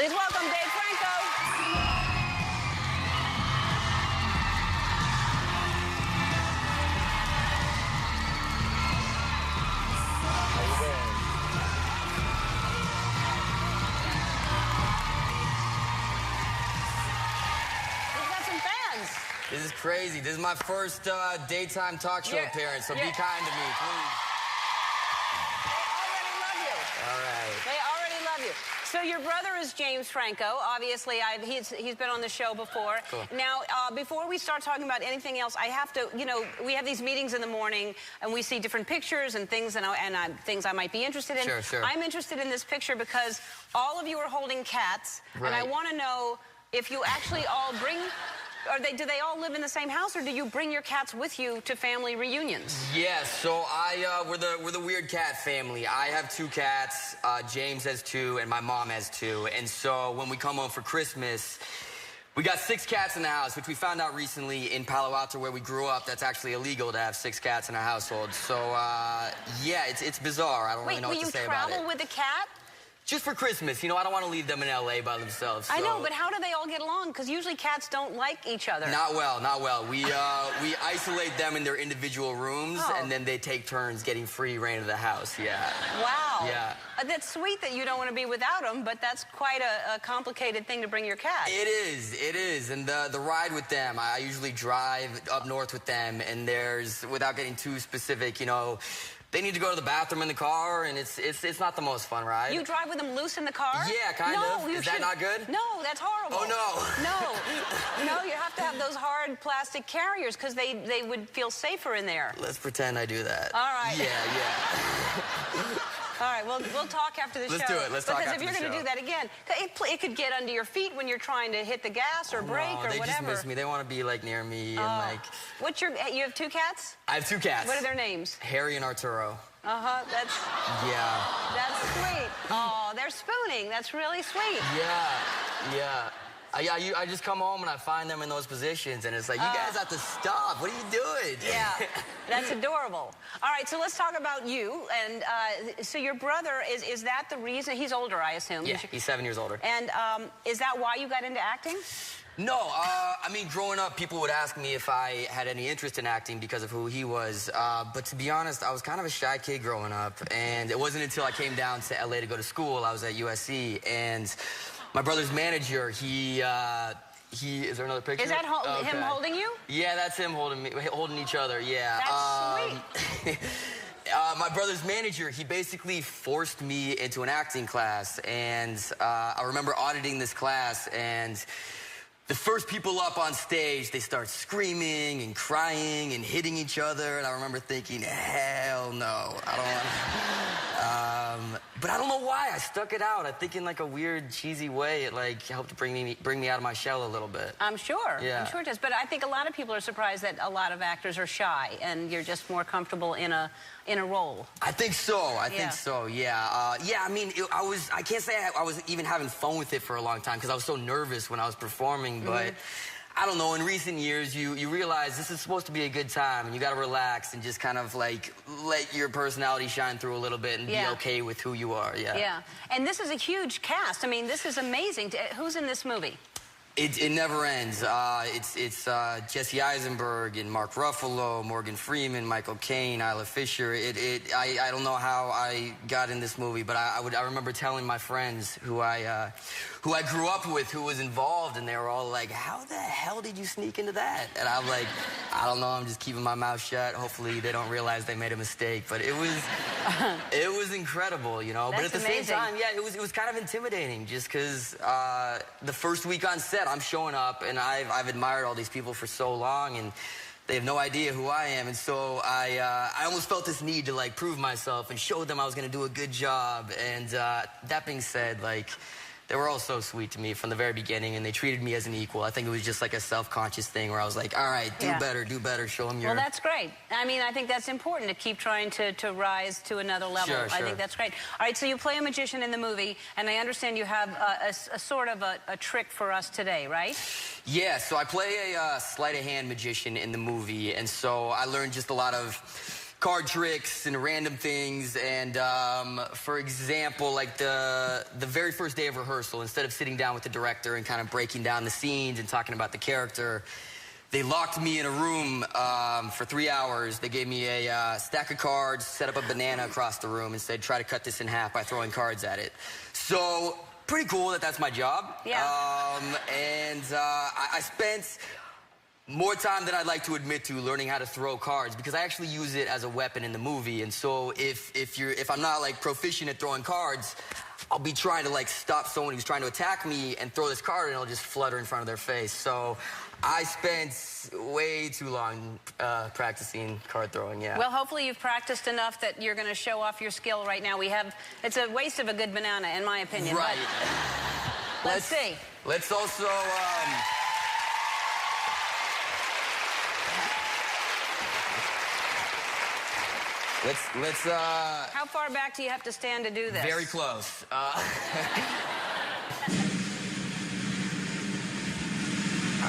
Please welcome Dave Franco. This is crazy. This is my first daytime talk show appearance, so be kind to me, please. They already love you. All right. They already love you. So your brother is James Franco. Obviously, he's been on the show before. Cool. Now, before we start talking about anything else, I have to, we have these meetings in the morning, and we see different pictures and things, things I might be interested in. Sure. I'm interested in this picture because all of you are holding cats, and I want to know if you actually all bring... do they all live in the same house, or do you bring your cats with you to family reunions? Yes, so we're the weird cat family. I have 2 cats, James has 2, and my mom has 2. And so when we come home for Christmas, we got 6 cats in the house, which we found out recently in Palo Alto, where we grew up. That's actually illegal to have 6 cats in a household. So, yeah, it's bizarre. I don't really know what to say about it. Wait, will you travel with a cat? Just for Christmas. I don't want to leave them in L.A. by themselves. So. I know, but how do they all get along? Because usually cats don't like each other. Not well. We isolate them in their individual rooms, and then they take turns getting free reign of the house, yeah. Wow. Yeah. That's sweet that you don't want to be without them, but that's quite a complicated thing to bring your cat. It is. And the ride with them, I usually drive up north with them, and there's, without getting too specific, they need to go to the bathroom in the car, and it's not the most fun ride. You drive with them loose in the car? Yeah, kind of. Is that not good? No, that's horrible. Oh, no. No, you have to have those hard plastic carriers because they would feel safer in there. Let's pretend I do that. All right. Yeah. All right, we'll talk after the show. Let's do it. Let's talk after the show. Because if you're going to do that again, it could get under your feet when you're trying to hit the gas or brake or whatever. They just miss me. They want to be, near me and, You have 2 cats? I have 2 cats. What are their names? Harry and Arturo. Uh-huh, Yeah. That's sweet. Oh, they're spooning. That's really sweet. Yeah. I just come home and I find them in those positions, and it's like, you guys have to stop. What are you doing? Yeah, that's adorable. All right, so let's talk about you. And so your brother, is that the reason? He's older, I assume. Yeah, he's 7 years older. And is that why you got into acting? No, growing up, people would ask me if I had any interest in acting because of who he was. But to be honest, I was kind of a shy kid growing up. And it wasn't until I came down to LA to go to school, I was at USC, and my brother's manager, is there another picture? Is that him holding you? Yeah, that's him holding each other, yeah. That's sweet. My brother's manager, he basically forced me into an acting class, and I remember auditing this class, and the first people up on stage, they start screaming and crying and hitting each other, and I remember thinking, hell no, I don't want to. But I don't know why, I stuck it out. I think in a weird, cheesy way, it helped bring me out of my shell a little bit. I'm sure. Yeah. I'm sure it does. But I think a lot of people are surprised that a lot of actors are shy, and you're just more comfortable in a role. I think so. I think so. Yeah. I can't say I was even having fun with it for a long time because I was so nervous when I was performing. But I don't know. In recent years, you realize this is supposed to be a good time, and you got to relax and just kind of let your personality shine through a little bit and be okay with who you are. Yeah. Yeah. And this is a huge cast. I mean, this is amazing. Who's in this movie? It never ends. It's Jesse Eisenberg and Mark Ruffalo, Morgan Freeman, Michael Caine, Isla Fisher. I don't know how I got in this movie, but I remember telling my friends who I grew up with, who was involved, and they were all like, "How the hell did you sneak into that?" And I'm like, "I don't know. I'm just keeping my mouth shut. Hopefully they don't realize they made a mistake." But it was incredible, That's but at the amazing. same time, yeah, it was kind of intimidating, just because the first week on set, I'm showing up, and I've admired all these people for so long, and they have no idea who I am, and so I almost felt this need to prove myself and show them I was going to do a good job. And that being said, they were all so sweet to me from the very beginning, and they treated me as an equal. I think it was just a self-conscious thing where I was like, all right, do better, show them your... Well, that's great. I mean, I think that's important to keep trying to rise to another level. Sure. I think that's great. All right, so you play a magician in the movie, and I understand you have a sort of a trick for us today, right? Yeah, so I play a sleight of hand magician in the movie, and so I learned just a lot of card tricks and random things. And for example, like the very first day of rehearsal, instead of sitting down with the director and kind of breaking down the scenes and talking about the character, they locked me in a room for 3 hours. They gave me a stack of cards, set up a banana across the room, and said, try to cut this in half by throwing cards at it. So, pretty cool that that's my job. Yeah. I spent more time than I'd like to admit to learning how to throw cards, because I actually use it as a weapon in the movie. And so if I'm not like proficient at throwing cards, I'll be trying to like stop someone who's trying to attack me and throw this card, and it'll just flutter in front of their face. So I spent way too long practicing card throwing, yeah. Well, hopefully you've practiced enough that you're going to show off your skill right now. It's a waste of a good banana, in my opinion. Right. Let's see. Let's also, let's How far back do you have to stand to do this? Very close. All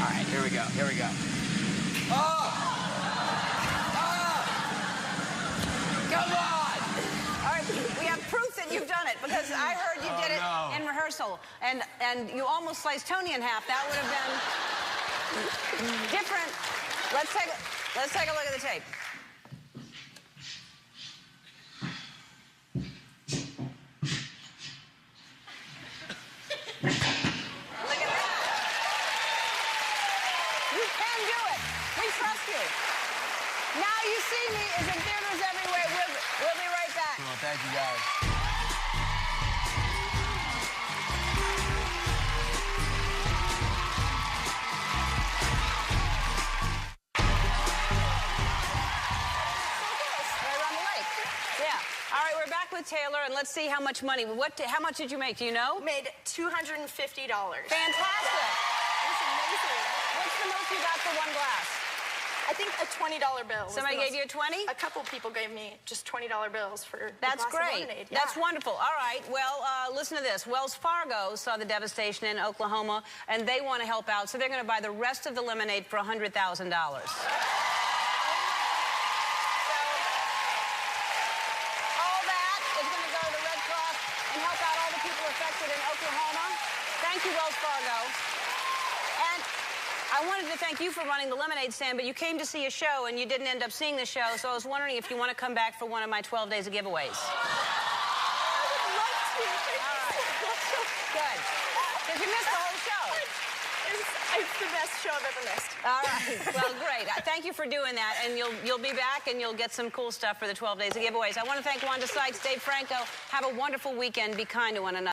right, here we go, here we go. Oh! Oh! Come on! All right, we have proof that you've done it, because I heard you did it in rehearsal, and you almost sliced Tony in half. That would have been different. Let's take a look at the tape. Now You See Me is in theaters everywhere. We'll be right back. Well, thank you, guys. Right around the lake. Yeah. All right, we're back with Taylor, and let's see how much money. How much did you make? Do you know? Made $250. Fantastic. That's amazing. What's the most you got for one glass? I think a $20 bill. Somebody gave you a 20? A couple people gave me just $20 bills for That's a glass great. of lemonade. Yeah. That's wonderful. All right. Well, listen to this. Wells Fargo saw the devastation in Oklahoma, and they want to help out, so they're going to buy the rest of the lemonade for $100,000. Thank you, Wells Fargo. And I wanted to thank you for running the lemonade stand, but you came to see a show and you didn't end up seeing the show, so I was wondering if you want to come back for one of my 12 days of giveaways. I would love to. All right. Good. Because you missed the whole show. It's the best show I've ever missed. All right. Well, great. Thank you for doing that, and you'll be back and you'll get some cool stuff for the 12 days of giveaways. I want to thank Wanda Sykes, Dave Franco. Have a wonderful weekend. Be kind to one another.